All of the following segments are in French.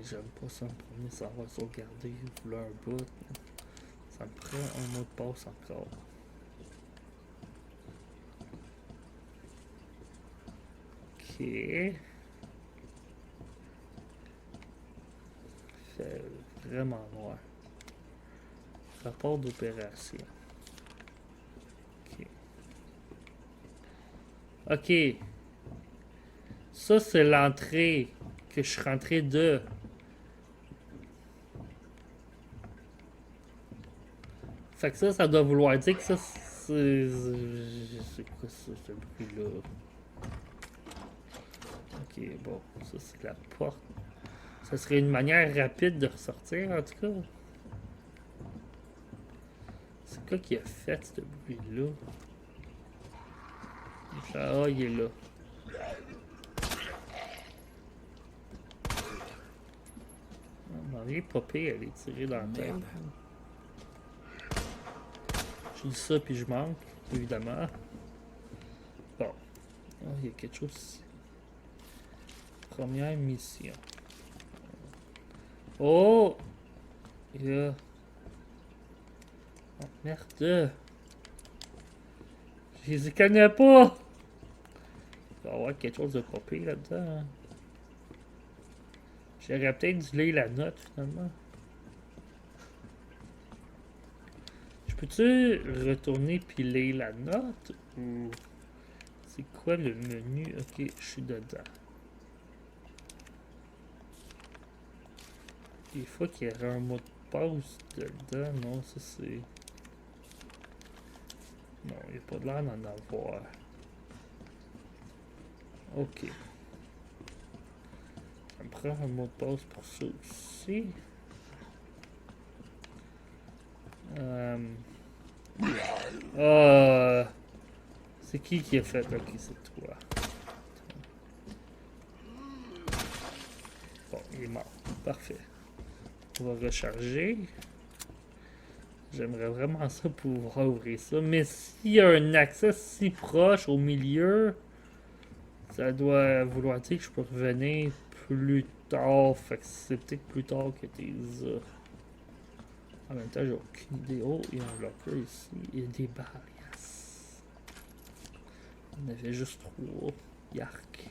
j'aime pas ça me promener sans avoir sauvegardé. Vouloir un bout. Ça me prend un mot de passe encore. Ok. Fait vraiment noir. Rapport d'opération. Ok. Ok. Ça, c'est l'entrée que je suis rentré de. Fait que ça doit vouloir dire que ça, c'est... C'est quoi ça, ce bruit-là? Ok, bon, ça c'est la porte. Ça serait une manière rapide de ressortir, en tout cas. C'est quoi qui a fait, ce bruit-là? Ah, il est là. On m'a rien popé, elle est tirée dans la tête. Je dis ça, puis je manque, évidemment. Bon. Ah, il y a quelque chose ici. Première mission. Oh! Il y a... Oh, merde! Je les connais pas! Il va y avoir quelque chose de popé là-dedans. Hein. J'aurais peut-être dû lire la note, finalement. Je peux-tu retourner puis lire la note? Ou... C'est quoi le menu? Ok, je suis dedans. Il faut qu'il y ait un mot de passe dedans. Non, ça c'est... Non, il n'y a pas de l'air d'en avoir. Ok. Ça me prend un mot de passe pour ça aussi. C'est qui a fait? Ok, c'est toi. Bon, il est mort. Parfait. On va recharger. J'aimerais vraiment ça pouvoir ouvrir ça. Mais s'il y a un accès si proche au milieu, ça doit vouloir dire que je peux revenir plus tard. Fait que c'est peut-être plus tard que t'es là. En même temps, j'ai aucune idée. Oh, il y a un locker ici. Il y a des balles, yes. On avait juste 3. Yark.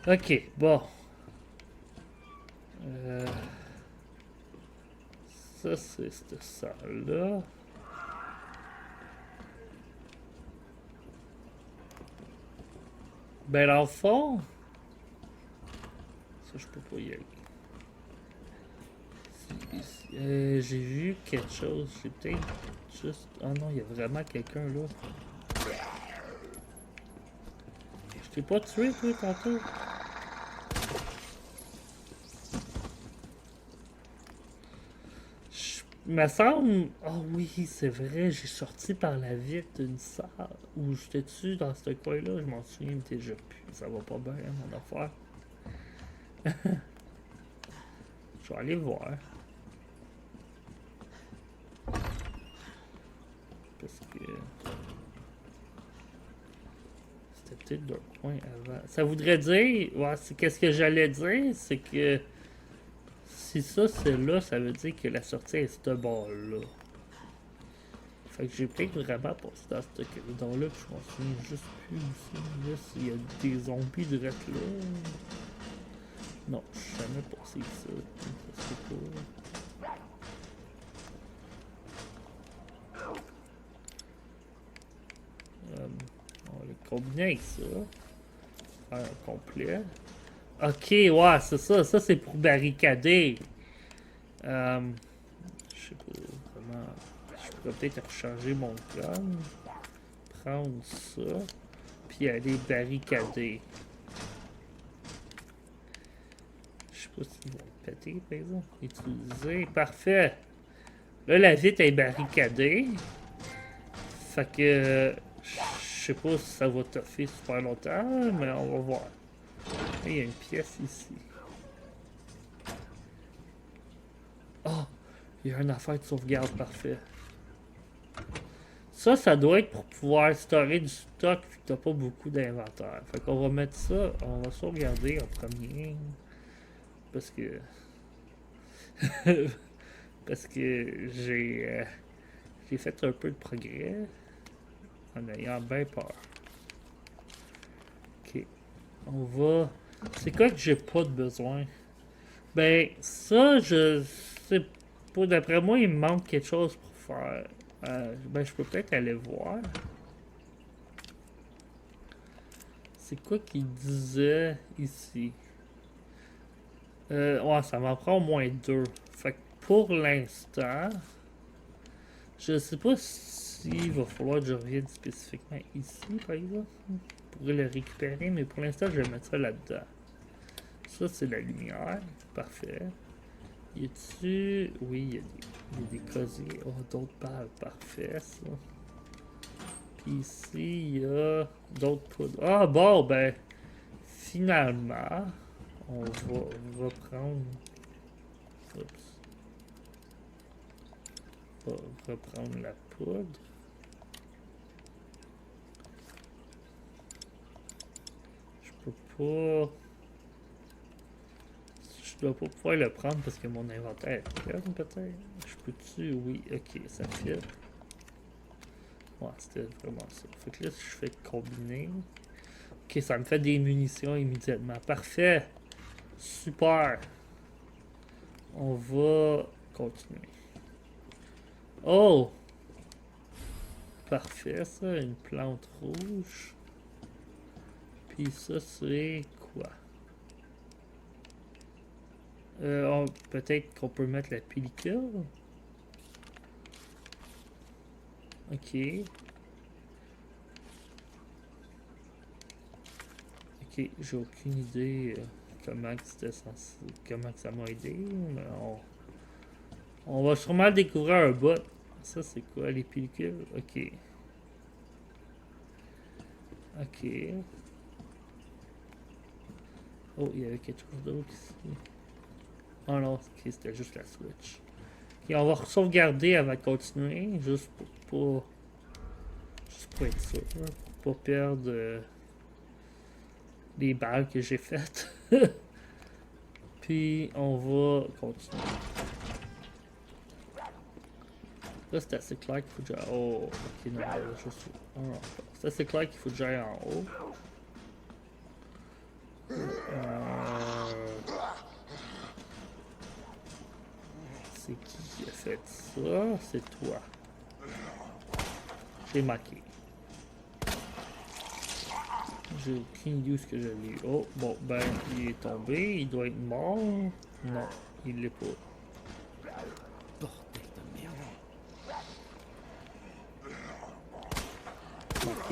Ok, bon. Ça, c'est cette salle-là. Ben, dans le fond... Ça, je peux pas y aller. J'ai vu quelque chose. J'ai peut-être juste... Oh non, il y a vraiment quelqu'un là. Je t'ai pas tué, toi, tantôt? Me semble... Oh oui, c'est vrai, j'ai sorti par la vitre d'une salle. Où j'étais dessus dans ce coin-là, je m'en souviens déjà plus. Ça va pas bien, mon affaire. Je vais aller voir. Parce que... C'était peut-être d'un coin avant. Ça voudrait dire... Ouais, c'est qu'est-ce que j'allais dire, c'est que... Si ça c'est là, ça veut dire que la sortie est ce bord-là. Fait que j'ai peut-être vraiment passé dans ce corridor-là, puis je m'en souviens juste plus aussi. Là, s'il y a des zombies direct là. Non, je suis jamais passé ça. Ça se fait pas. On va le combiner avec ça. Faire un complet. Ok, ouais, c'est ça. Ça, c'est pour barricader. Je sais pas vraiment. Je pourrais peut-être recharger mon gun. Prendre ça. Puis aller barricader. Je sais pas s'ils vont le péter, par exemple. Utiliser. Parfait. Là, la vitre est barricadée. Fait que... je sais pas si ça va toffer super longtemps, mais on va voir. Là, il y a une pièce ici. Oh! Il y a une affaire de sauvegarde, parfait. Ça doit être pour pouvoir stocker du stock puis que t'as pas beaucoup d'inventaire. Fait qu'on va mettre ça, on va sauvegarder en premier. Parce que... parce que j'ai fait un peu de progrès en ayant bien peur. Ok. On va... C'est quoi que j'ai pas de besoin? Ben, ça, je sais pas. D'après moi, il me manque quelque chose pour faire. Ben, je peux peut-être aller voir. C'est quoi qu'il disait ici? Ouais, ça m'en prend au moins deux. Fait que pour l'instant, je sais pas s'il va falloir que je revienne spécifiquement ici, par exemple. Je pourrais le récupérer, mais pour l'instant, je vais mettre ça là-dedans. Ça, c'est la lumière. Parfait. Y a-tu... Oui, il y a des cosiers. Oh, d'autres balles. Parfait, ça. Puis ici, il y a d'autres poudres. Ah, bon, ben, finalement, on va reprendre... Oups. On va reprendre la poudre. Je peux pas... Je dois pas pouvoir le prendre parce que mon inventaire est plein, peut-être. Je peux-tu? Oui, ok, ça fit. Ouais, c'était vraiment ça. Fait que là, si je fais combiner... Ok, ça me fait des munitions immédiatement. Parfait! Super! On va continuer. Oh! Parfait, ça, une plante rouge. Puis ça, c'est quoi? Peut-être qu'on peut mettre la pellicule? Ok. Ok, j'ai aucune idée comment que c'était censé... comment que ça m'a aidé, mais on va sûrement découvrir un bot. Ça, c'est quoi, les pellicules? Ok. Ok. Oh, il y avait quelque chose d'autre ici. Oh non, ok, c'était juste la Switch. Ok, on va sauvegarder avant de continuer, juste pour pas... juste pour être sûr, hein, pour pas perdre les balles que j'ai faites. Puis on va continuer. Là, c'est assez clair qu'il faut que j'aille... Oh, ok, non, là, je suis... Oh, non. C'est assez clair qu'il faut que j'aille en haut. C'est qui a fait ça? C'est toi. J'ai marqué. J'ai aucune idée où ce que je l'ai. Oh, bon, ben, il est tombé. Il doit être mort. Non, il l'est pas. Bordel de merde. Ok,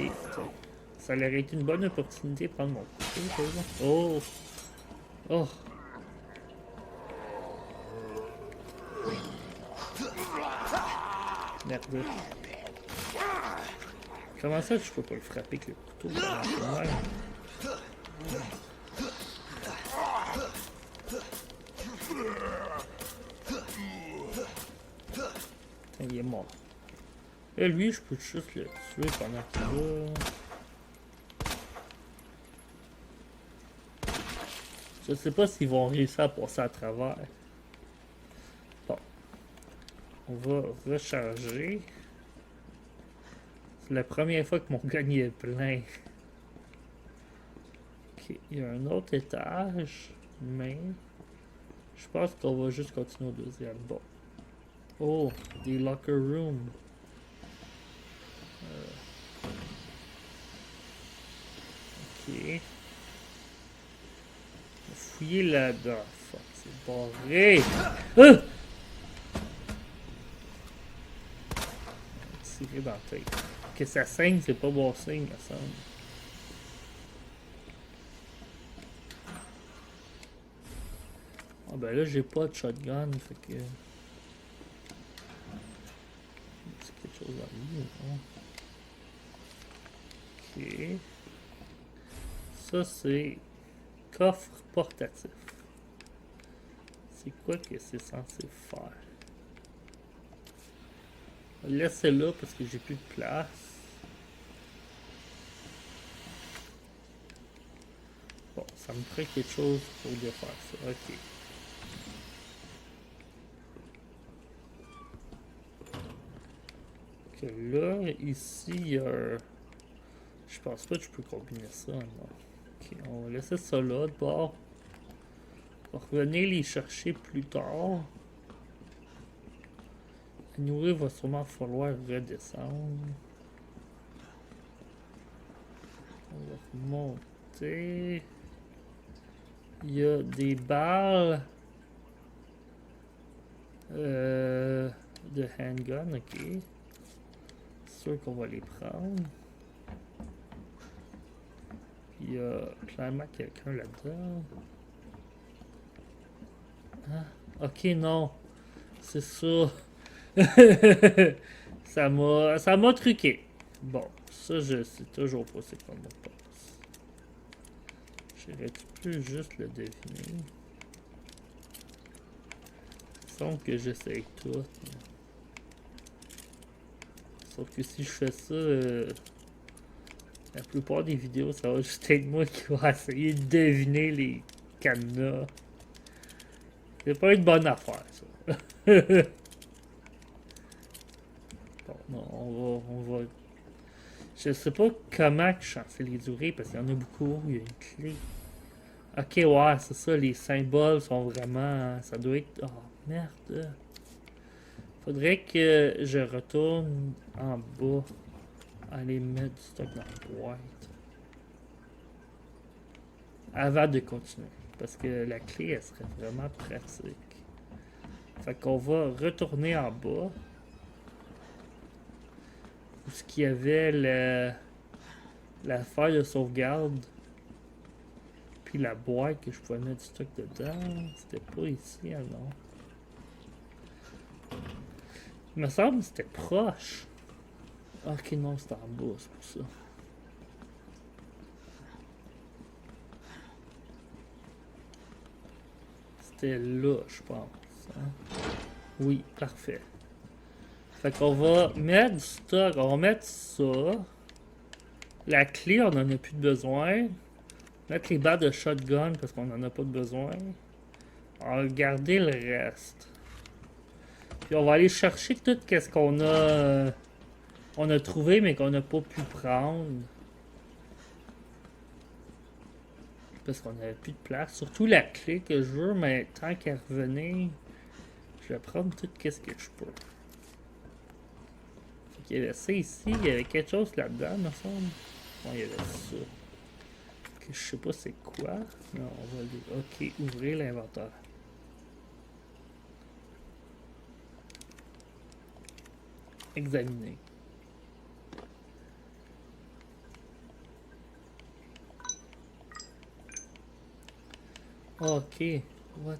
ça aurait été une bonne opportunité de prendre mon couteau, par exemple. Oh! Oh! Merde. Comment ça, je peux pas le frapper avec le couteau? Ouais. Il est mort. Et lui, je peux juste le tuer pendant qu'il va. Je sais pas s'ils vont réussir à passer à travers. Bon. On va recharger. C'est la première fois que mon gagne est plein. Ok, il y a un autre étage. Mais... je pense qu'on va juste continuer au deuxième. Bon. Oh, des locker rooms. Ok. Fouiller là-dedans. Fuck, c'est barré. Ah! Tiré dans la tête. Que ça saigne, c'est pas bon signe, me semble. Ah ben là, j'ai pas de shotgun, fait que... c'est quelque chose à lire, hein? Ok. Ça, c'est... coffre portatif. C'est quoi que c'est censé faire? Laissez-le parce que j'ai plus de place. Bon, ça me ferait quelque chose pour défaire ça. Ok. que là, ici, il y a... Je pense pas que je peux combiner ça, non. Ok, on va laisser ça là, de bord. On va revenir les chercher plus tard. À nouveau, il va sûrement falloir redescendre. On va remonter. Il y a des balles de handgun, ok. C'est sûr qu'on va les prendre. Il y a clairement quelqu'un là-dedans. Ah, ok, non. C'est ça. Ça m'a truqué. Bon, ça, je sais toujours pas c'est quoi mon passe. J'aurais-tu pu juste le deviner? Il semble que j'essaye tout. Sauf que si je fais ça, la plupart des vidéos, ça va juste être moi qui va essayer de deviner les cadenas. C'est pas une bonne affaire, ça. Bon, non, on va... Je sais pas comment je suis censé les ouvrir, parce qu'il y en a beaucoup, il y a une clé. Ok, ouais, c'est ça, les symboles sont vraiment... Ça doit être... Oh, merde. Faudrait que je retourne en bas. Aller mettre du stock dans la boîte. Avant de continuer. Parce que la clé, elle serait vraiment pratique. Fait qu'on va retourner en bas. Où ce qu'il y avait la feuille de sauvegarde. Puis la boîte que je pouvais mettre du stock dedans. C'était pas ici, hein, non. Il me semble que c'était proche. Ok, non, c'était en bas, c'est pour ça. C'était là, je pense. Hein? Oui, parfait. Fait qu'on va mettre du stock. On va mettre ça. La clé, on en a plus de besoin. Mettre les balles de shotgun parce qu'on en a pas de besoin. On va garder le reste. Puis on va aller chercher tout ce qu'on a... on a trouvé mais qu'on n'a pas pu prendre. Parce qu'on n'avait plus de place. Surtout la clé que je veux, mais tant qu'à revenir, je vais prendre tout ce que je peux. Fait qu'il y avait ça ici, il y avait quelque chose là-dedans, me semble. Bon, il y avait ça. Que je sais pas c'est quoi. Non, on va aller. Ok, ouvrir l'inventaire. Examiner. Ok. What?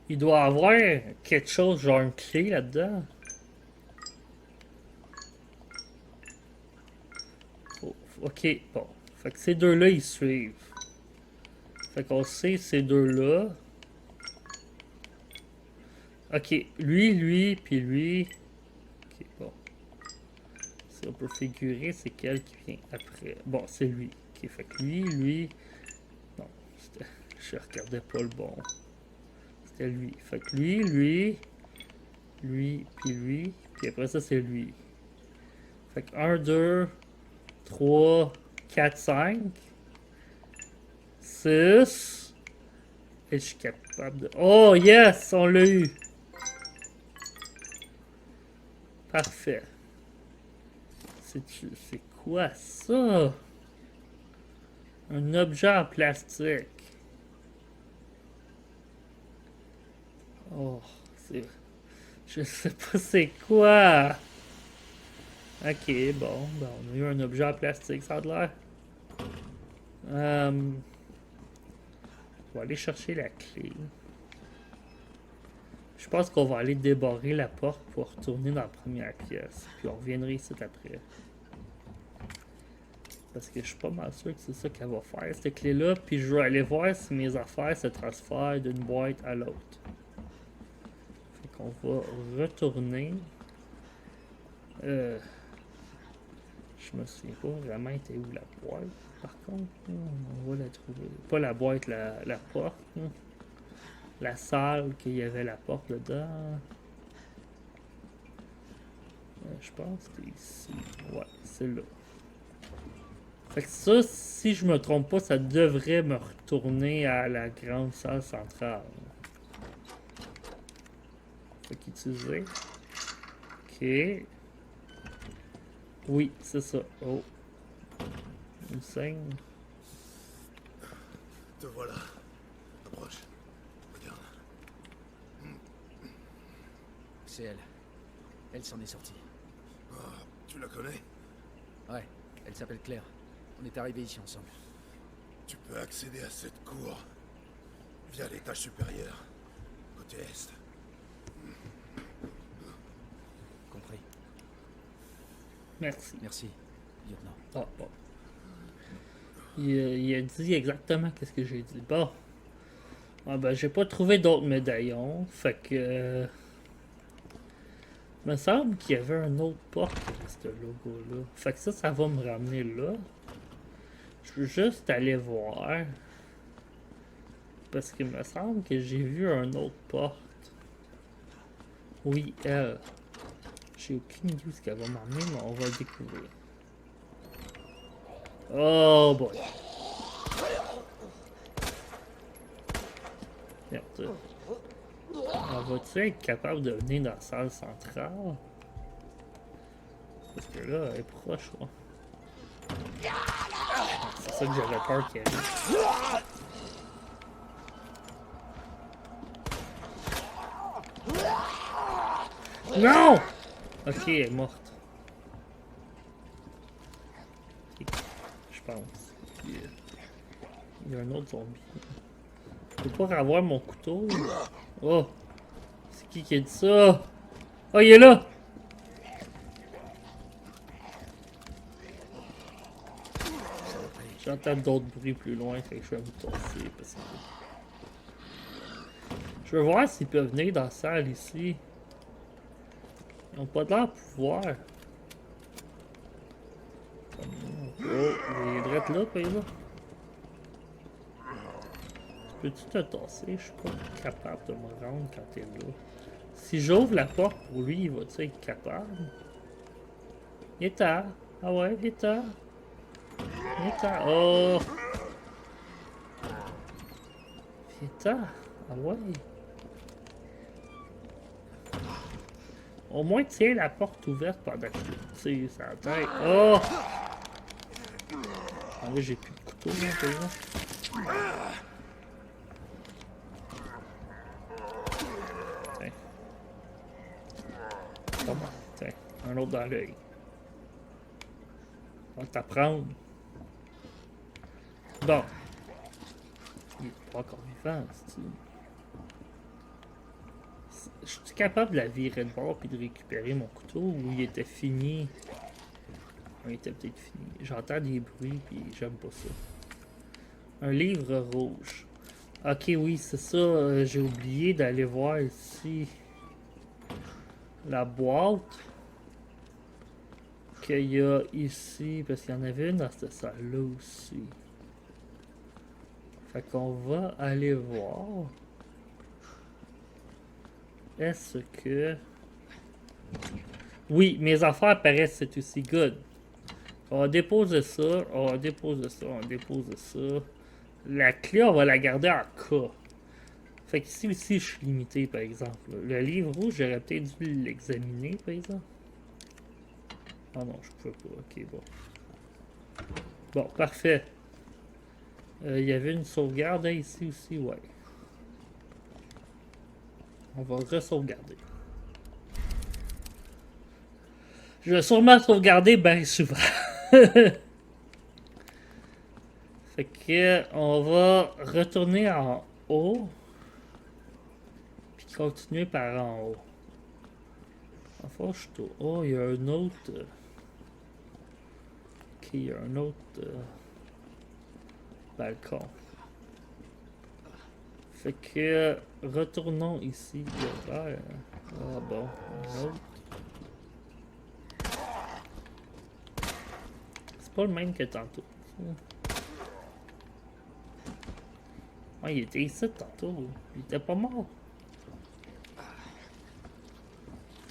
Il doit avoir quelque chose, genre une clé là-dedans. Oh, ok, bon. Fait que ces deux-là, ils suivent. Fait qu'on sait ces deux-là. Ok, lui, puis lui. Ok, bon. Si on peut figurer, c'est quel qui vient après. Bon, c'est lui. Ok, fait que lui. Non, je regardais pas le bon. C'était lui. Fait que lui, puis lui. Puis après ça, c'est lui. Fait que 1, 2, 3, 4, 5, 6. Et je suis capable de... Oh, yes! On l'a eu! Parfait. C'est quoi ça? Un objet en plastique. Oh, c'est... Je sais pas c'est quoi. Ok, bon, ben on a eu un objet en plastique, ça a l'air. On va aller chercher la clé. Je pense qu'on va aller débarrer la porte pour retourner dans la première pièce. Puis on reviendra ici après. Parce que je suis pas mal sûr que c'est ça qu'elle va faire, cette clé-là. Puis je veux aller voir si mes affaires se transfèrent d'une boîte à l'autre. Fait qu'on va retourner. Je je me souviens pas vraiment était où la boîte. Par contre, on va la trouver. Pas la boîte, la porte. La salle, qu'il y avait la porte dedans. Je pense que c'était ici. Ouais, c'est là. Fait que ça, si je me trompe pas, ça devrait me retourner à la grande salle centrale. Fait qu'utiliser. Ok. Oui, c'est ça. Oh. Une scène. Te voilà. Approche. Regarde. C'est elle. Elle s'en est sortie. Ah, tu la connais? Ouais, elle s'appelle Claire. On est arrivés ici ensemble. Tu peux accéder à cette cour via l'étage supérieur, côté est. Compris. Merci. Merci, lieutenant. Ah, bon. Il a dit exactement qu'est-ce que j'ai dit. Bon. Ah ben, j'ai pas trouvé d'autres médaillons. Fait que... me semble qu'il y avait un autre porte avec ce logo-là. Fait que ça va me ramener là. Je veux juste aller voir. Parce qu'il me semble que j'ai vu un autre porte. Oui, elle. J'ai aucune idée où ce qu'elle va m'emmener, mais on va le découvrir. Oh boy. Merde. On va-tu être capable de venir dans la salle centrale? Parce que là, elle est proche, là. C'est ça que j'avais peur qu'il arrive. Non! Ok, elle est morte. Ok, je pense. Il y a un autre zombie. Je peux pas avoir mon couteau. Oh! C'est qui a dit ça? Oh, il est là! J'entends d'autres bruits plus loin, fait que je vais me tasser parce que... Je veux voir s'ils peuvent venir dans la salle ici. Ils n'ont pas l'air de pouvoir. Oh, il est direct là, par exemple. Peux-tu te tasser? Je suis pas capable de me rendre quand t'es là. Si j'ouvre la porte pour lui, il va-tu être capable? Il est tard. Ah ouais, il est tard. Il est tard. Oh! Il est tard. Ah ouais. Au moins, tiens la porte ouverte pendant que je tire sa tête. Oh! Ah là, j'ai plus de couteau, là, par exemple. Tiens. Comment? Tiens, un autre dans l'œil. On va t'apprendre. Bon. Il est pas encore vivant, c'est-tu? Je suis capable de la virer de bord puis de récupérer mon couteau ou il était fini? Il était peut-être fini. J'entends des bruits puis j'aime pas ça. Un livre rouge. Ok, oui, c'est ça. J'ai oublié d'aller voir ici la boîte qu'il y a ici. Parce qu'il y en avait une dans cette salle-là aussi. Fait qu'on va aller voir. Est-ce que... Oui, mes affaires paraissent c'est aussi good. On va déposer ça, on va déposer ça, on va déposer ça. La clé, on va la garder en cas. Fait qu'ici aussi, je suis limité, par exemple. Le livre rouge, j'aurais peut-être dû l'examiner, par exemple. Ah non, je peux pas. Ok, bon. Bon, parfait. Il y avait une sauvegarde hein, ici aussi, ouais. On va re-sauvegarder. Je vais sûrement sauvegarder bien souvent. Fait que on va retourner en haut. Puis continuer par en haut. Enfin, je suis au haut. Il y a un autre. Ok, il y a un autre balcon. Fait que retournons ici. Ah bon, un autre. C'est pas le même que tantôt. Ah, il était ici tantôt. Il était pas mort.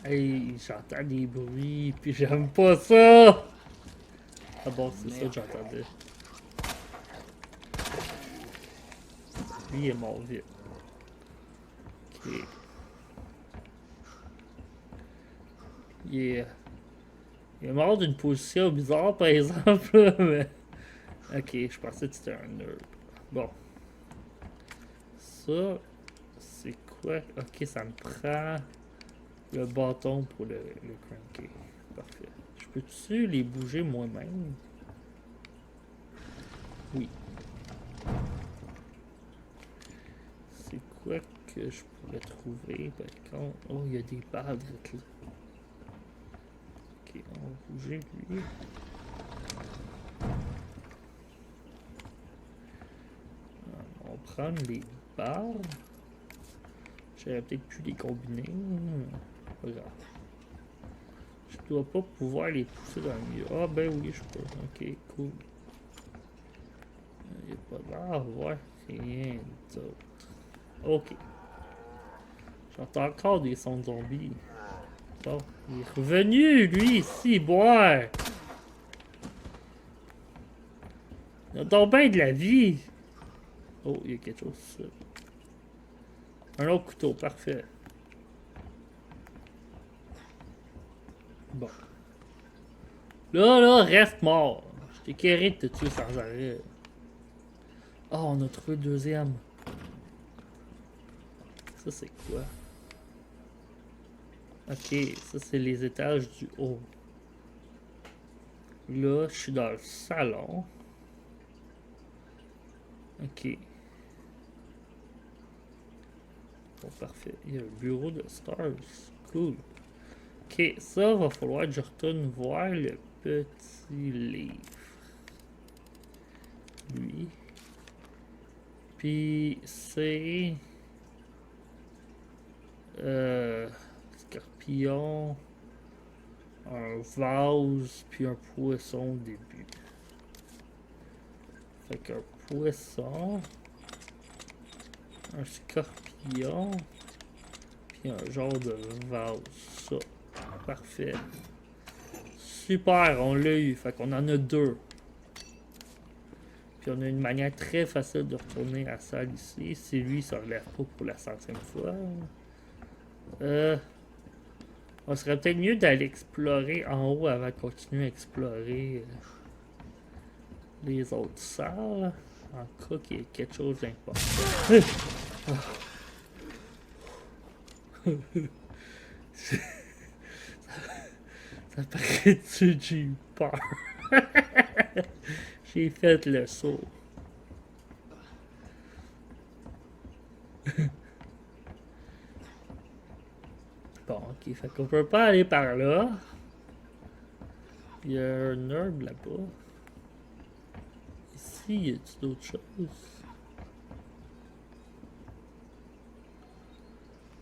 Hey, j'entends des bruits, puis j'aime pas ça! Ah bon, c'est ça que j'entendais. Lui, il est mort vite. Ok. Il est mort d'une position bizarre, par exemple, mais... Ok, je pensais que c'était un nerd. Bon. Ça, c'est quoi? Ok, ça me prend le bâton pour le cranker. Parfait. Je peux-tu les bouger moi-même? Oui. C'est quoi que je pourrais trouver par contre? Oh, il y a des barres là. Ok, on va bouger lui. On va prendre les barres. J'aurais peut-être pu les combiner. Pas grave. Je dois pas pouvoir les pousser dans le milieu. Ah ben oui, je peux. Ok, cool. Il n'y a pas d'air, ouais. Rien d'autre. Ok. J'entends encore des sons de zombies. Bon, il est revenu, lui, ici, boire. Il a donc bien de la vie. Oh, il y a quelque chose ici. Un autre couteau, parfait. Bon. Là, reste mort. Je t'ai quéré de te tuer sans arrêt. Oh, on a trouvé le deuxième. Ça, c'est quoi? Ok, ça, c'est les étages du haut. Là, je suis dans le salon. Ok. Bon, parfait. Il y a un bureau de Stars. Cool. Ok, ça, va falloir que je retourne voir le petit livre. Lui. Puis, c'est... Scorpion. Un vase, puis un poisson au début. Fait qu'un poisson... Un scorpion... Puis un genre de vase. Ça. Parfait. Super, on l'a eu. Fait qu'on en a deux. Puis on a une manière très facile de retourner à la salle ici. Si lui, ça relève pas pour la 100e fois. On serait peut-être mieux d'aller explorer en haut avant de continuer à explorer les autres salles. En cas qu'il y ait quelque chose d'important. Ça paraît-tu que j'ai eu peur? J'ai fait le saut. Bon, ok, fait qu'on peut pas aller par là. Il y a un herbe là-bas. Ici, y a-t-il d'autres choses?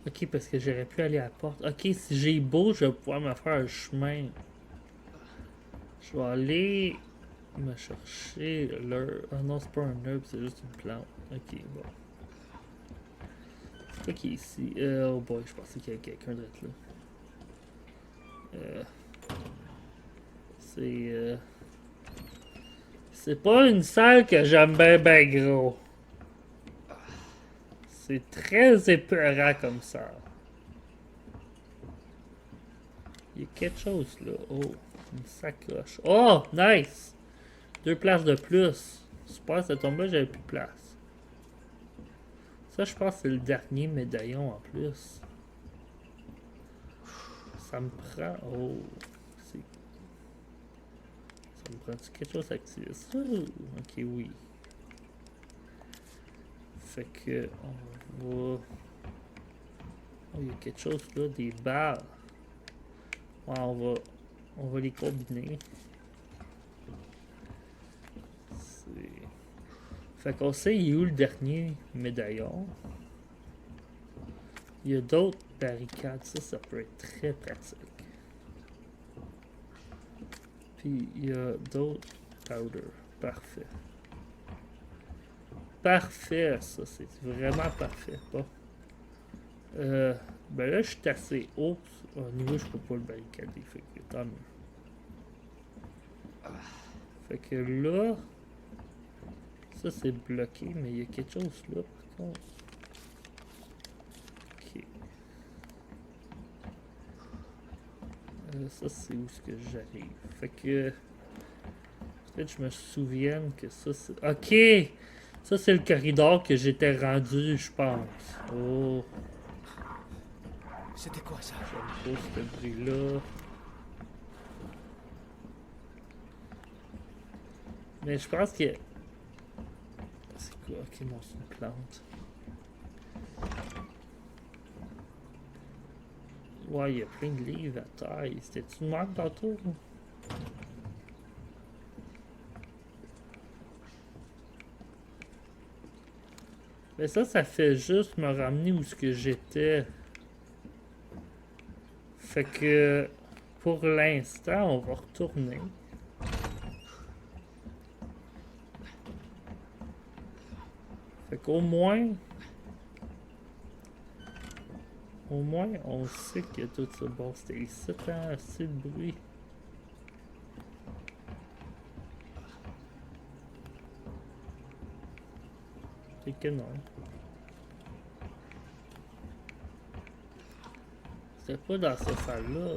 Ok, parce que j'aurais pu aller à la porte. Ok, si j'ai beau, je vais pouvoir me faire un chemin. Je vais aller me chercher l'herbe. Ah non, c'est pas un herbe, c'est juste une plante. Ok, bon. C'est quoi qui est ici? Oh boy, je pensais qu'il y avait quelqu'un d'être là. C'est pas une salle que j'aime bien gros. C'est très épeurant comme ça. Il y a quelque chose là. Oh, une sacoche. Oh, nice! 2 places de plus. Super, ça tombe là, j'avais plus de place. Ça, je pense que c'est le dernier médaillon en plus. Ça me prend... Oh, c'est... Ça me prend-tu quelque chose à activer ça? Ok, oui. Fait que... On va... Oh, il y a quelque chose là, des balles. Ouais, on va les combiner. Fait qu'on sait il est où le dernier médaillon. Il y a d'autres barricades, ça peut être très pratique. Puis il y a d'autres powder. Parfait. Parfait, ça. C'est vraiment parfait. Bon. Ben là, je suis assez haut. Au niveau, je peux pas le barricader. Fait que tant mieux. Fait que là... Ça, c'est bloqué, mais il y a quelque chose là, par contre. Ok. Ça, c'est où ce que j'arrive. Fait que... Peut-être que je me souvienne que ça, c'est... Ok! Ça, c'est le corridor que j'étais rendu, je pense. Oh, C'était quoi ça? j'aime pas ce bruit-là. Mais je pense que... C'est quoi? Ok, non, c'est une plante. Ouais, il y a plein de livres à taille. C'était-tu une marque tantôt? Mais ça fait juste me ramener où ce que j'étais. Fait que... Pour l'instant, on va retourner. Fait qu'au moins... Au moins, on sait que tout ça... Bon, c'était ici, hein, assez de bruit. C'est que non. C'était pas dans cette salle-là.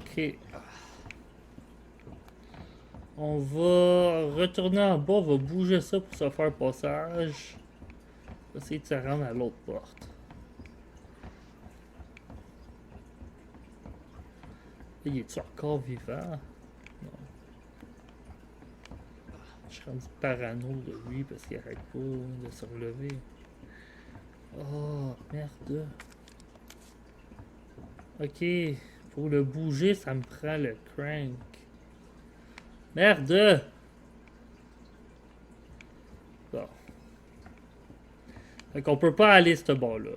Ok. On va retourner en bas, on va bouger ça pour se faire passage. On va essayer de se rendre à l'autre porte. Il est-tu encore vivant? Non. Je suis rendu parano de lui parce qu'il arrête pas de se relever. Oh, merde. Ok, pour le bouger, ça me prend le crank. Merde! Bon. Fait qu'on peut pas aller ce bord-là.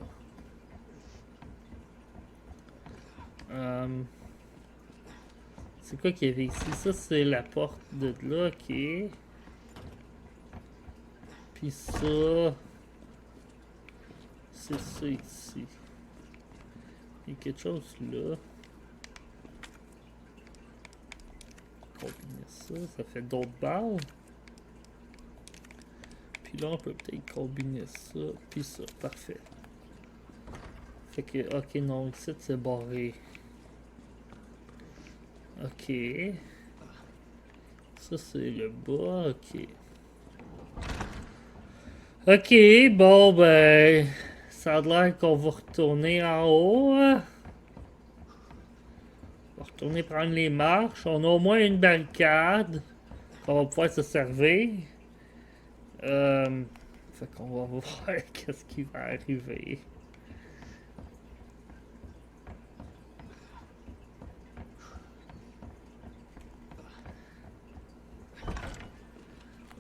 C'est quoi qu'il y avait ici? Ça, c'est la porte de là, ok. Puis ça... C'est ça ici. Il y a quelque chose là. Combiner ça, ça fait d'autres balles. Puis là, on peut peut-être combiner ça, puis ça, parfait. Fait que, ok, non, ici c'est barré. Ok. Ça c'est le bas, ok. Ok, bon ben... Ça a l'air qu'on va retourner en haut. On va retourner prendre les marches. On a au moins une barricade qu'on va pouvoir se servir. Fait qu'on va voir qu'est-ce qui va arriver.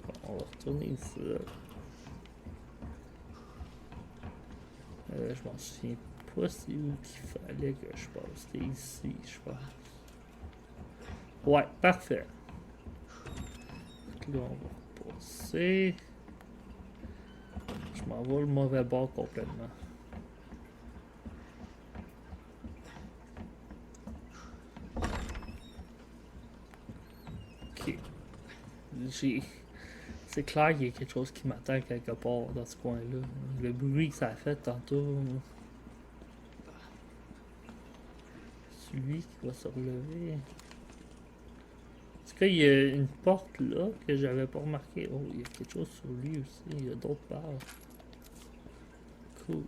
Bon, on va retourner ici. Je m'en souviens pas c'est où qu'il fallait que je passe. C'était ici, je pense. Ouais, parfait. Donc là, on va repasser. Je m'en vais le mauvais bord complètement. Ok. C'est clair qu'il y a quelque chose qui m'attend quelque part dans ce coin-là. Le bruit que ça a fait tantôt. Celui qui va se relever. En tout cas, il y a une porte là que j'avais pas remarqué. Oh, il y a quelque chose sur lui aussi. Il y a d'autres barres. Cool.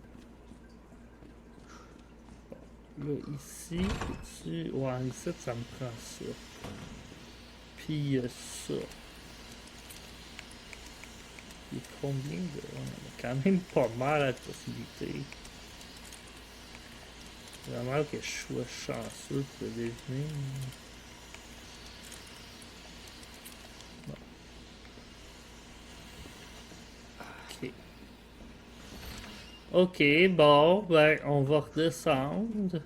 Là, ici, ici. Ouais, ici, ça me prend ça. Puis il y a ça. Il y a combien de... On a quand même pas mal à possibilité. Vraiment que je sois chanceux pour deviner. Bon. Ok. Ok, bon, ben, on va redescendre.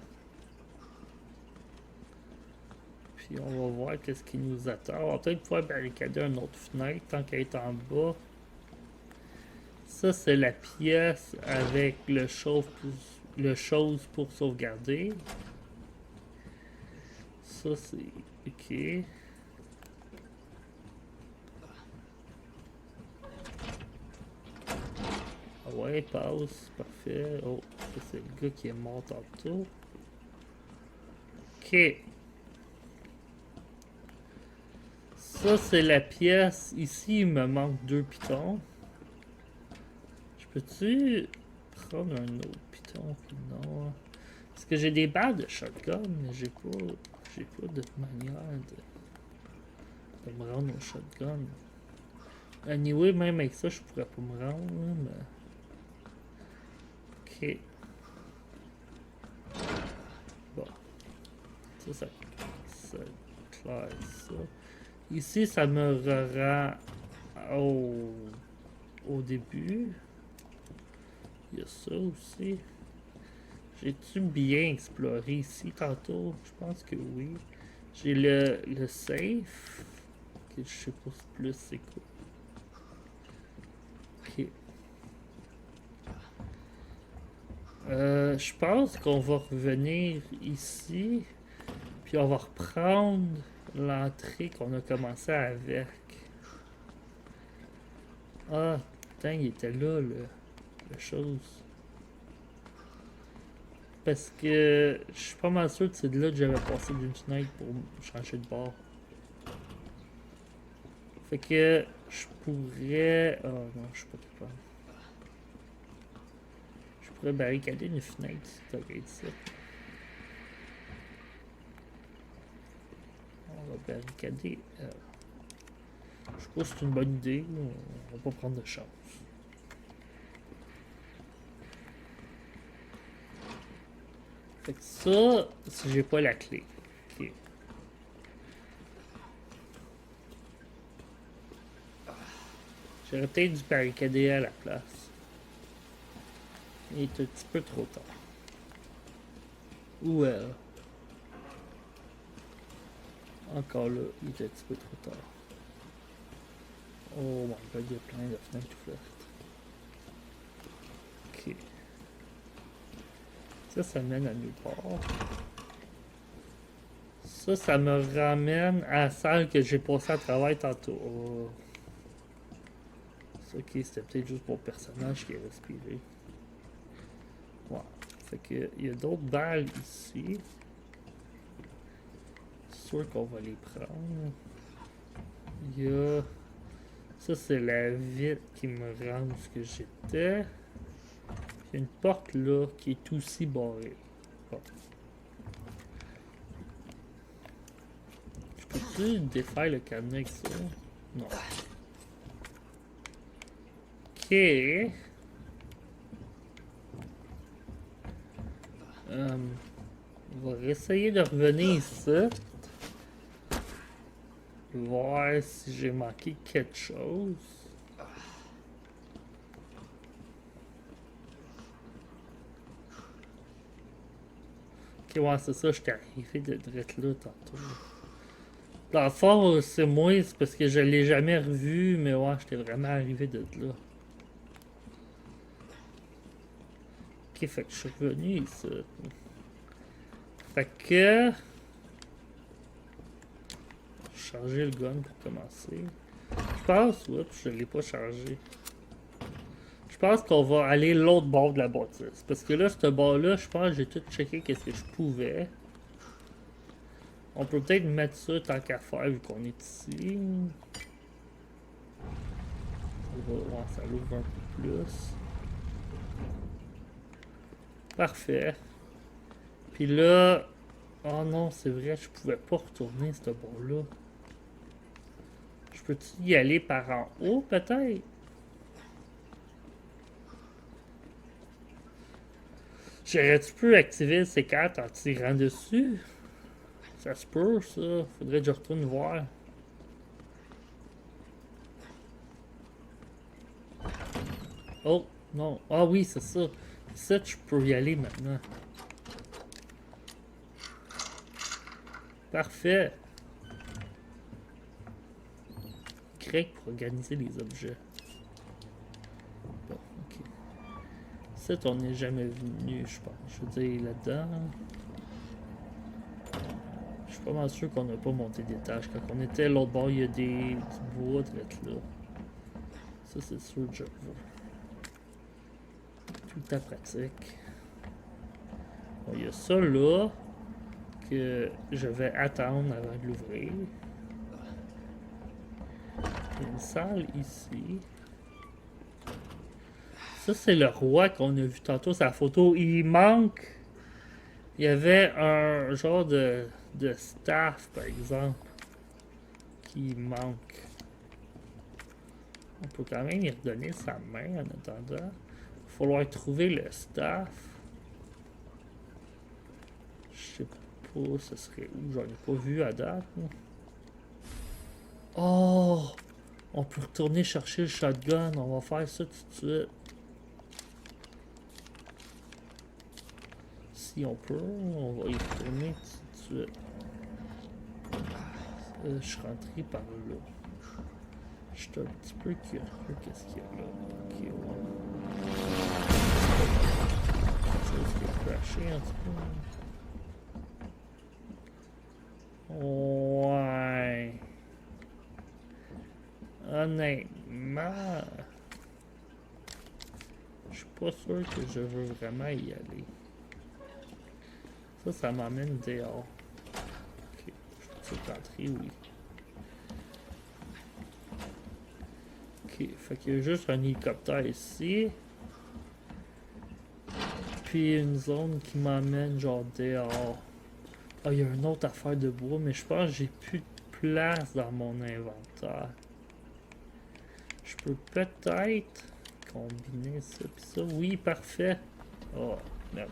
Puis on va voir qu'est-ce qui nous attend. On va peut-être pouvoir barricader une autre fenêtre tant qu'elle est en bas. Ça, c'est la pièce avec le chose pour sauvegarder. Ça, c'est... Ok. Ah ouais, passe. Parfait. Oh, ça, c'est le gars qui est mort tantôt. Ok. Ça, c'est la pièce. Ici, il me manque 2 pitons. Je peux-tu prendre un autre piton? Non. Parce que j'ai des balles de shotgun, mais j'ai pas de manière de me rendre au shotgun. Anyway, même avec ça, je pourrais pas me rendre, mais... Ok. Bon. Ça claire ça. Ici, ça me rend au début. Il y a ça aussi. J'ai-tu bien exploré ici tantôt? Je pense que oui. J'ai le safe. Que je sais pas plus c'est quoi. Ok. Je pense qu'on va revenir ici. Puis on va reprendre l'entrée qu'on a commencé avec. Ah, putain, il était là, le chose. Parce que je suis pas mal sûr que c'est de là que j'avais passé d'une fenêtre pour changer de bord. Fait que je pourrais... Oh non, je suis pas capable. Je pourrais barricader une fenêtre si t'as regardé ça. On va barricader... Je sais pas si c'est une bonne idée, on va pas prendre de chance. Fait que ça, si j'ai pas la clé. Ok. J'aurais peut-être dû barricader à la place. Il est un petit peu trop tard. Ou encore là, il est un petit peu trop tard. Oh my god, il y a plein de fenêtres ouvertes. Ok. Ça mène à nulle part. Ça me ramène à la salle que j'ai passée à travail tantôt. Oh. Ok, c'était peut-être juste pour le personnage qui a respiré. Ouais. Fait que il y a d'autres balles ici. C'est sûr qu'on va les prendre. Il y a... Ça, c'est la vitre qui me rend où ce que j'étais. Il y a une porte là qui est aussi barrée. Bon. Je peux-tu défaire le cadenas avec ça? Non. Ok. On va essayer de revenir ici. Voir si j'ai manqué quelque chose. Ok, ouais, c'est ça, j'étais arrivé de direct là tantôt. Dans le fond, c'est moi, c'est parce que je l'ai jamais revu, mais ouais, j'étais vraiment arrivé de là. Ok, fait que je suis revenu ici. Fait que... Charger le gun pour commencer. Je pense, oups, je l'ai pas chargé. Je pense qu'on va aller l'autre bord de la bâtisse. Parce que là, ce bord-là, je pense que j'ai tout checké qu'est-ce que je pouvais. On peut peut-être mettre ça tant qu'à faire vu qu'on est ici. Ouais, ça l'ouvre un peu plus. Parfait. Puis là... Oh non, c'est vrai, je pouvais pas retourner ce bord-là. Je peux-tu y aller par en haut, peut-être? J'aurais-tu pu activer le C4 en tirant dessus? Ça se peut, ça. Faudrait que je retourne voir. Oh, non. Ah oui, c'est ça. Ça, je peux y aller maintenant. Parfait. Y pour organiser les objets. Bon, ok. Ça, on n'est jamais venu, je pense. Je veux dire, là-dedans... Je suis pas mal sûr qu'on n'a pas monté d'étage. Quand on était à l'autre bord, il y a du bois direct là. Ça, c'est sûr que je vois. Tout à pratique. Bon, il y a ça là que je vais attendre avant de l'ouvrir. Il y a une salle ici. Ça, c'est le roi qu'on a vu tantôt, sa photo. Il manque... Il y avait un genre de staff, par exemple, qui manque. On peut quand même y redonner sa main en attendant. Il va falloir trouver le staff. Je sais pas, ce serait où? J'en ai pas vu à date. Moi. Oh! On peut retourner chercher le shotgun. On va faire ça tout de suite. Si on peut, on va y retourner tout de suite. Je suis rentré par là. Je suis un petit peu curieux. Qu'est-ce qu'il y a là? Ok, ouais. Ça risque de crasher un petit peu. Ouais. Honnêtement, je suis pas sûr que je veux vraiment y aller. Ça m'emmène dehors. Ok, je peux rentrer, oui. Ok, fait qu'il y a juste un hélicoptère ici. Puis une zone qui m'emmène genre dehors. Ah, il y a une autre affaire de bois, mais je pense que j'ai plus de place dans mon inventaire. Je peux peut-être combiner ça pis ça. Oui, parfait. Oh, merde.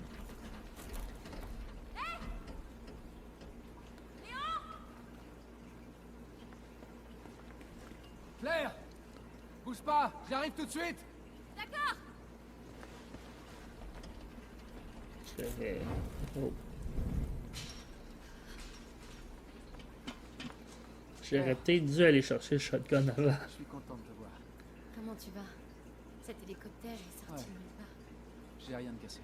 Claire! Bouge pas, j'arrive tout de suite! D'accord. Oh. J'aurais peut-être dû aller chercher le shotgun avant. Je suis content de te voir. Comment tu vas? Cet hélicoptère est sorti Ouais. nulle part. J'ai rien de cassé.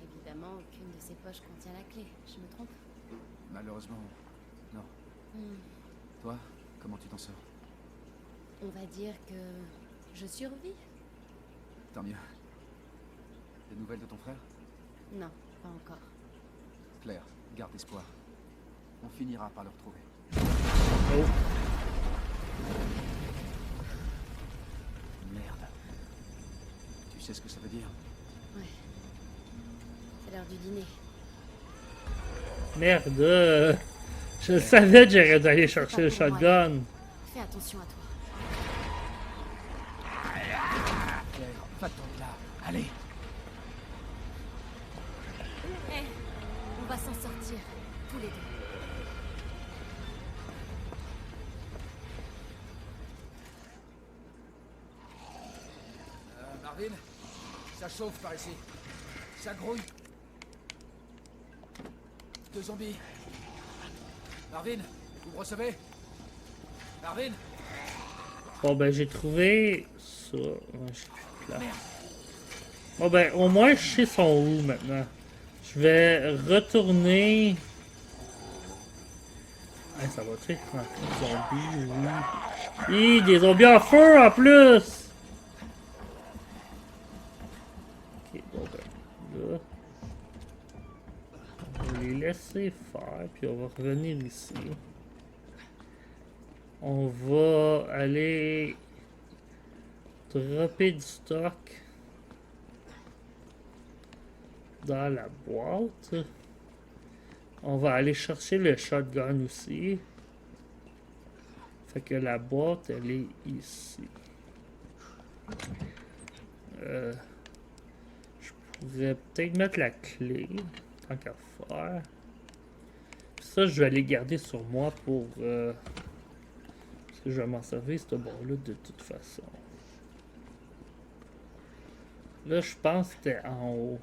Évidemment, aucune de ces poches contient la clé. Je me trompe? Malheureusement, non. Hmm. Toi, comment tu t'en sors? On va dire que je survis? Tant mieux. Des nouvelles de ton frère? Non, pas encore. Claire, garde espoir. On finira par le retrouver. Oh. Merde. Tu sais ce que ça veut dire? Ouais. C'est l'heure du dîner. Merde. Je savais que j'aurais dû aller chercher le shotgun. Fais attention à toi. Claire, va-t'en de là. Allez! Hé, on va s'en sortir, tous les deux. Marvin, ça chauffe par ici. Ça grouille. 2 zombies. Marvin, vous me recevez? Marvin? Bon ben j'ai trouvé ça. Ouais, j'ai plus de place. Bon ben au moins je sais son où maintenant. Je vais retourner. Hey, ça va être rempli de zombies, oui. Hi, des zombies en feu en plus! Ok, bon ben là. On va les laisser faire, puis on va revenir ici. On va aller dropper du stock dans la boîte. On va aller chercher le shotgun aussi. Fait que la boîte, elle est ici. Je pourrais peut-être mettre la clé, tant qu'à faire. Ça, je vais aller garder sur moi pour... parce que je vais m'en servir, ce bord-là, de toute façon. Là, je pense que c'était en haut.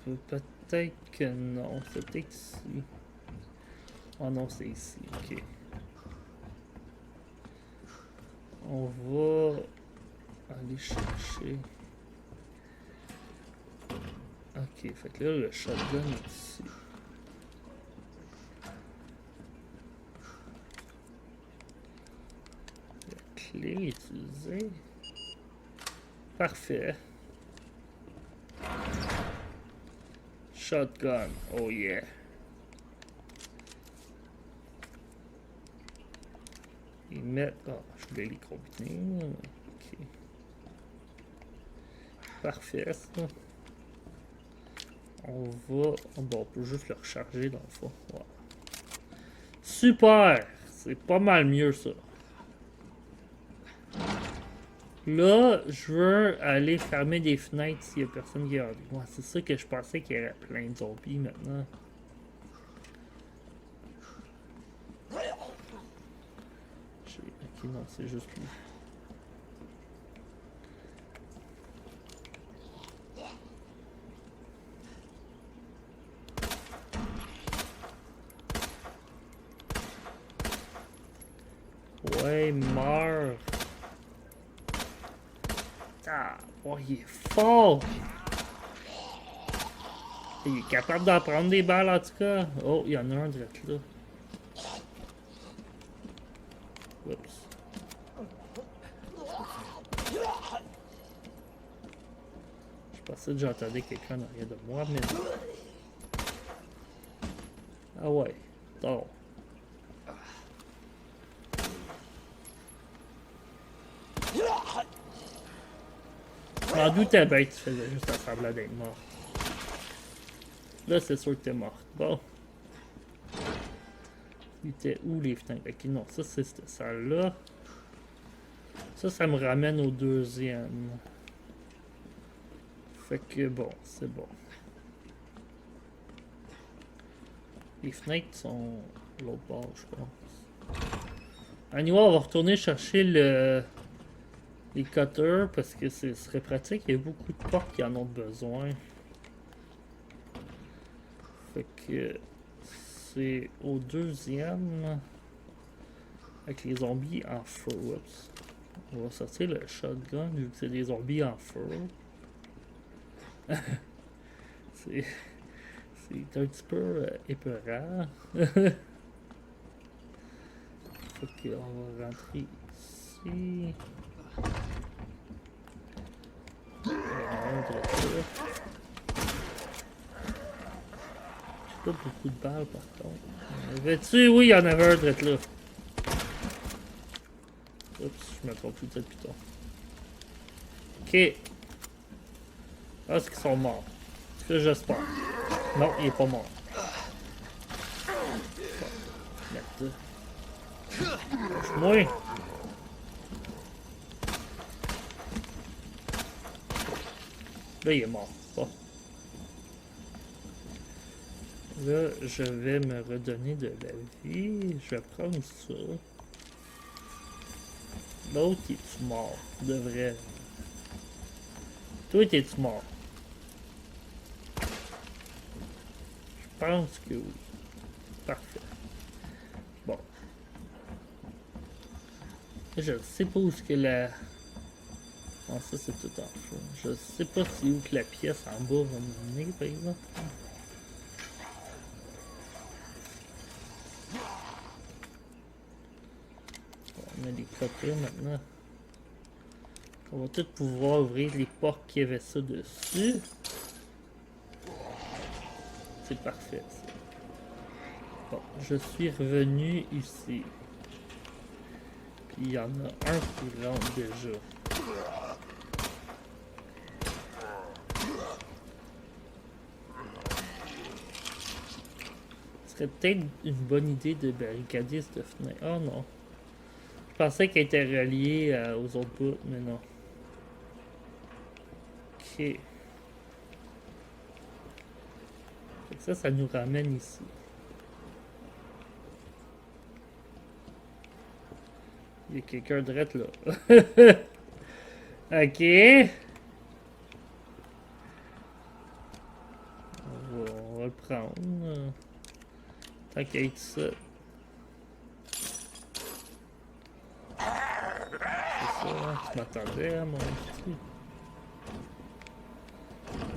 Peut-être que non. C'est peut-être ici. Oh non, c'est ici. Ok. On va aller chercher. Ok, fait que là, le shotgun est ici. La clé utilisée. Parfait. Shotgun, oh yeah. Ils mettent... Oh, je vais les combiner. Ok. Parfait, ça. On va... Bon, on peut juste le recharger dans le fond. Ouais. Super! C'est pas mal mieux, ça. Là, je veux aller fermer des fenêtres s'il y a personne qui est hors. Ouais, c'est ça que je pensais qu'il y avait plein de zombies maintenant. Ok, non, c'est juste lui. Ouais, meurs. Ah, oh, il est fort. Il est capable d'en prendre des balles en tout cas. Oh, il y en a un direct là. Oups. Je pensais que j'entendais quelqu'un en arrière de moi, mais non. Ah ouais, non. Je m'en doutais bien que tu faisais juste un semblant d'être mort. Là, c'est sûr que t'es mort. Bon. Il était où les fenêtres? Ok, non, ça c'est cette salle-là. Ça me ramène au deuxième. Fait que bon, c'est bon. Les fenêtres sont l'autre bord, je pense. Anyway, on va retourner chercher les cutters parce que ce serait pratique. Il y a beaucoup de portes qui en ont besoin. Fait que c'est au deuxième avec les zombies en feu. Oups. On va sortir le shotgun vu que c'est des zombies en feu. C'est un petit peu épeurant. Fait qu'on va rentrer ici. Pas beaucoup de balles par contre. Avait-tu? Oui, il y en avait un direct là. Oups, je me trompe tout de suite plus tard. Ok. Ah, est-ce qu'ils sont morts? C'est ce que j'espère. Non, il est pas mort. Merde. Lâche-moi. Là, il est mort. Bon. Là, je vais me redonner de la vie. Je vais prendre ça. L'autre, est-tu mort? De vrai. Toi, t'es-tu mort? Je pense que oui. Parfait. Bon. Je sais pas où est-ce que la... Non, ça c'est tout en feu. Je sais pas c'est où que la pièce en bas va m'emmener, par exemple. Bon, on a des coquins maintenant. On va tout pouvoir ouvrir les portes qui avaient ça dessus. C'est parfait ça. Bon, je suis revenu ici. Puis il y en a un qui rentre déjà. Ce serait peut-être une bonne idée de barricader cette fenêtre. Oh non. Je pensais qu'elle était reliée aux autres bouts, mais non. Ok. Fait que ça nous ramène ici. Il y a quelqu'un de direct là. Ok. On va le prendre. Tant qu'il y a ça. Ah, tu m'attendais à mon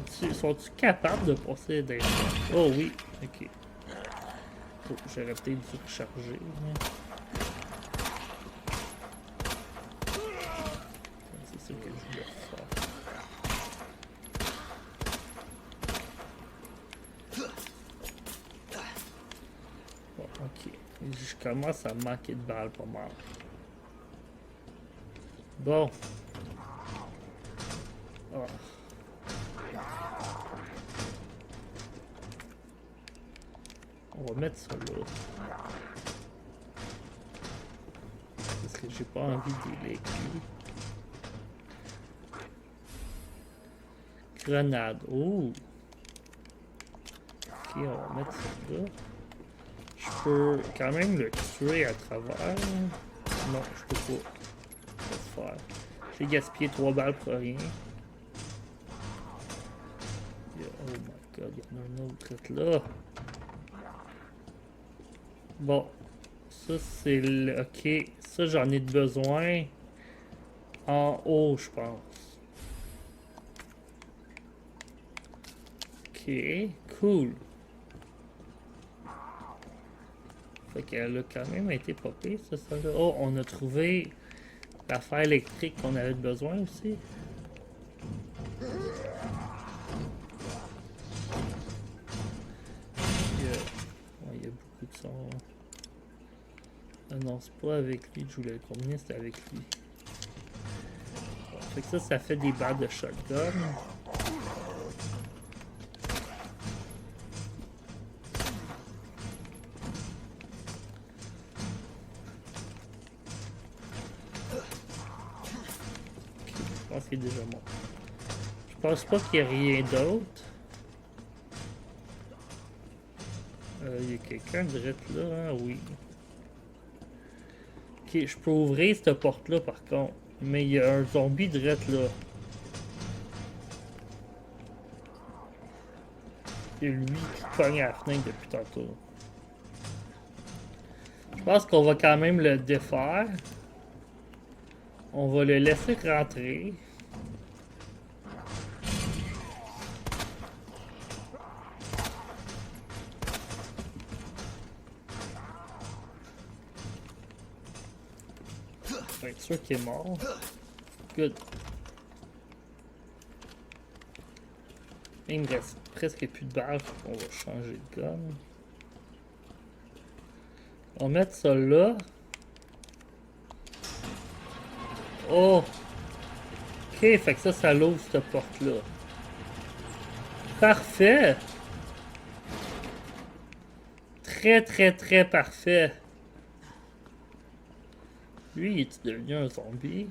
petit. Sont-tu capables de passer des... Oh oui, ok. Oh, j'aurais peut-être dû recharger. C'est ça que je voulais faire. Bon, ok. Je commence à manquer de balles pas mal. Bon. Ah. On va mettre ça là. Parce que j'ai pas envie de les cuire. Grenade. Oh! Ok, on va mettre ça là. Je peux quand même le tuer à travers. Non, je peux pas. Je vais faire. J'ai gaspillé 3 balles pour rien. Oh my god, il y en a un autre là. Bon. Ça c'est le... Ok. Ça j'en ai besoin. En haut, je pense. Ok. Cool. Fait qu'elle a quand même été popée, ça là. Oh, on a trouvé l'affaire électrique qu'on avait besoin aussi. Il y a beaucoup de son. Ah non, c'est pas avec lui que je voulais le combiner, c'était avec lui. Bon, fait que ça fait des balles de shotgun. Je pense qu'il est déjà mort. Je pense pas qu'il y ait rien d'autre. Il y a quelqu'un direct là, hein? Oui. Ok, je peux ouvrir cette porte-là par contre. Mais il y a un zombie direct là. Et lui qui cogne à la fenêtre depuis tantôt. Je pense qu'on va quand même le défaire. On va le laisser rentrer. Faut être sûr qu'il est mort. Good. Il me reste presque plus de balles. On va changer de gun. On va mettre ça là. Oh! Ok, fait que ça l'ouvre cette porte-là. Parfait! Très très très parfait. Lui, est-tu devenu un zombie?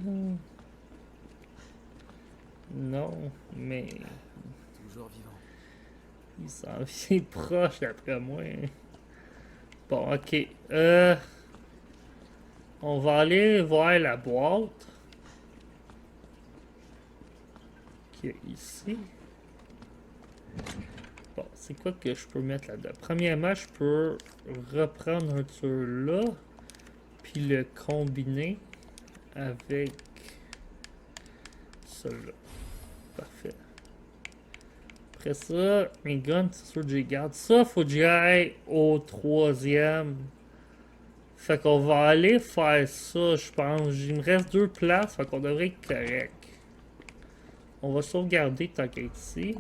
Non, mais... Toujours vivant. il s'en vient proche d'après moi. Bon, ok. On va aller voir la boîte. Qui est ici. Bon, c'est quoi que je peux mettre là-dedans? Premièrement, je peux reprendre un de ceux-là. Puis le combiner avec celui-là. Parfait. Après ça, mes guns, c'est sûr que je les garde. Ça, faut que j'y aille au 3e. Fait qu'on va aller faire ça, je pense. Il me reste 2 places, fait qu'on devrait être correct. On va sauvegarder tant qu'à être ici.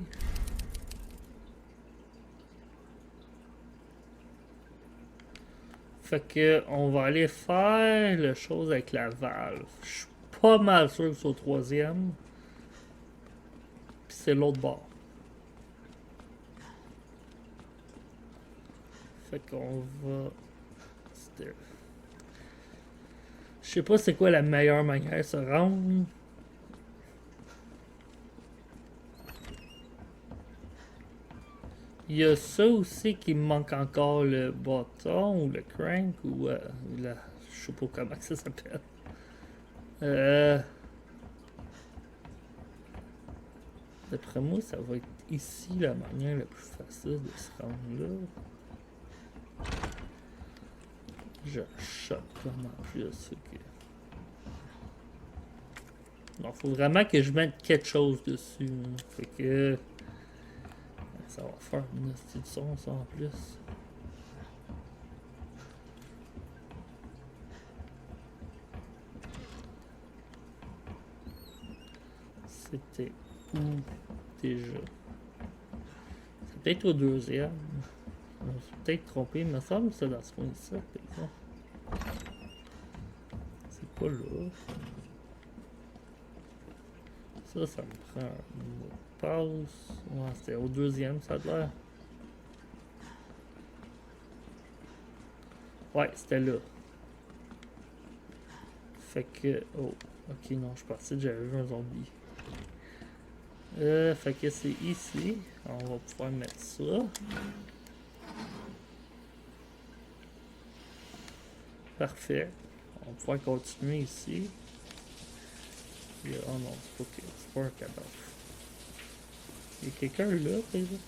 Fait que on va aller faire la chose avec la valve. Je suis pas mal sûr que c'est au 3e. Puis c'est l'autre bord. Fait qu'on va... Je sais pas c'est quoi la meilleure manière de se rendre. Il y a ça aussi qui me manque encore, le bâton ou le crank ou la... je sais pas comment ça s'appelle. D'après moi, ça va être ici la manière la plus facile de se rendre là. Je choque comme en plus ce que... Donc, faut vraiment que je mette quelque chose dessus. Hein. Fait que... Ça va faire une hostie de son, ça, en plus. C'était où déjà? C'est peut-être au deuxième. Je me suis peut-être trompé, il me semble que c'est dans ce coin-ci, par exemple. C'est pas là. Ça me prend un mot de passe. Ouais, c'était au deuxième, ça a l'air. Ouais, c'était là. Fait que... Oh, ok, non, je pensais que j'avais vu un zombie. Fait que c'est ici. On va pouvoir mettre ça. Parfait. On va pouvoir continuer ici. Oh non, c'est pas un cadavre. Il y a quelqu'un là, par exemple?